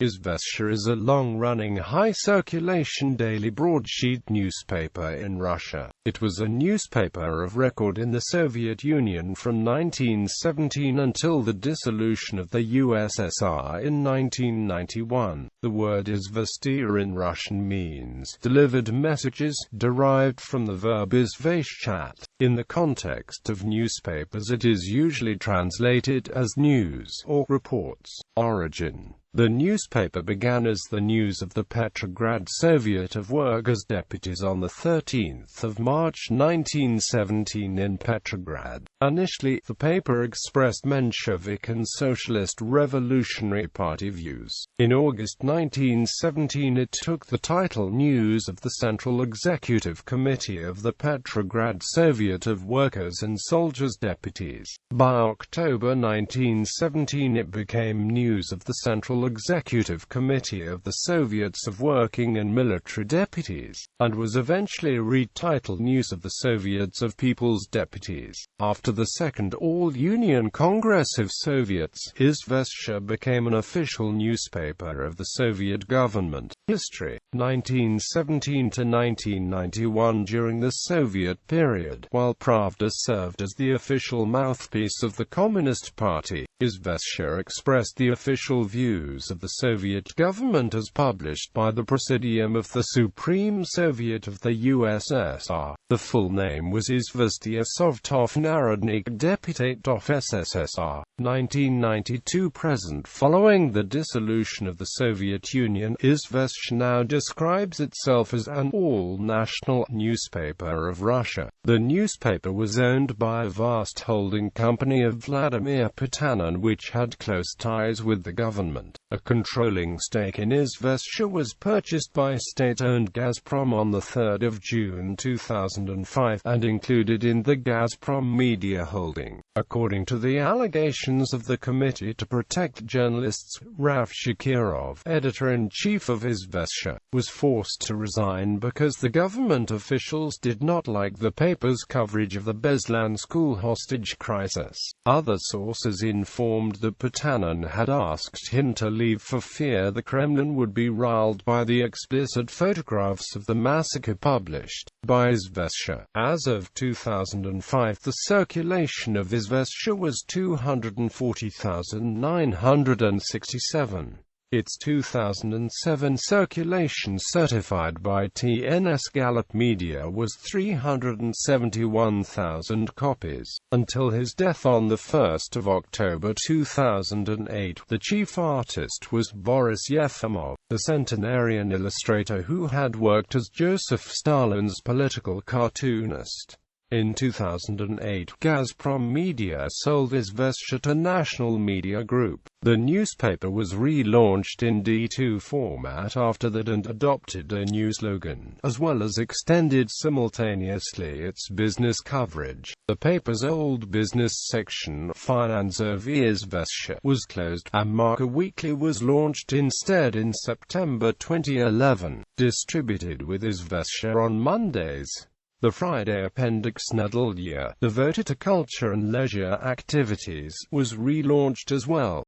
Izvestia is a long-running, high-circulation daily broadsheet newspaper in Russia. It was a newspaper of record in the Soviet Union from 1917 until the dissolution of the USSR in 1991. The word izvestiya in Russian means delivered messages, derived from the verb izveshchat. In the context of newspapers, it is usually translated as news or reports. Origin: the newspaper began as the news of the Petrograd Soviet of Workers' Deputies on 13 March 1917 in Petrograd. Initially, the paper expressed Menshevik and Socialist Revolutionary Party views. In August 1917 it took the title News of the Central Executive Committee of the Petrograd Soviet of Workers and Soldiers' Deputies. By October 1917 it became News of the Central Executive Committee of the Soviets of Working and Military Deputies, and was eventually retitled News of the Soviets of People's Deputies. After the Second All-Union Congress of Soviets, Izvestia became an official newspaper of the Soviet government. History: 1917 to 1991. During the Soviet period, while Pravda served as the official mouthpiece of the Communist Party, Izvestia expressed the official views of the Soviet government as published by the Presidium of the Supreme Soviet of the USSR. The full name was Izvestia Sovtov Narodnik Deputatov SSSR. 1992 present. Following the dissolution of the Soviet Union, Izvestia now describes itself as an all-national newspaper of Russia. The newspaper was owned by a vast holding company of Vladimir Potanin, which had close ties with the government. A controlling stake in Izvestia was purchased by state-owned Gazprom on 3 June 2005, and included in the Gazprom media holding. According to the allegations of the Committee to Protect Journalists, Raf Shakirov, editor-in-chief of Izvestia, was forced to resign because the government officials did not like the paper's coverage of the Beslan school hostage crisis. Other sources informed that Potanin had asked him to leave for fear the Kremlin would be riled by the explicit photographs of the massacre published by Izvestia. As of 2005, the circulation of Izvestia was 240,967. Its 2007 circulation, certified by TNS Gallup Media, was 371,000 copies. Until his death on 1 October 2008, the chief artist was Boris Yefimov, the centenarian illustrator who had worked as Joseph Stalin's political cartoonist. In 2008, Gazprom Media sold Izvestia to National Media Group. The newspaper was relaunched in D2 format after that and adopted a new slogan, as well as extended simultaneously its business coverage. The paper's old business section, Finansovi Izvestia, was closed, and Marca Weekly was launched instead in September 2011, distributed with Izvestia on Mondays. The Friday appendix Nedolya, devoted to culture and leisure activities, was relaunched as well.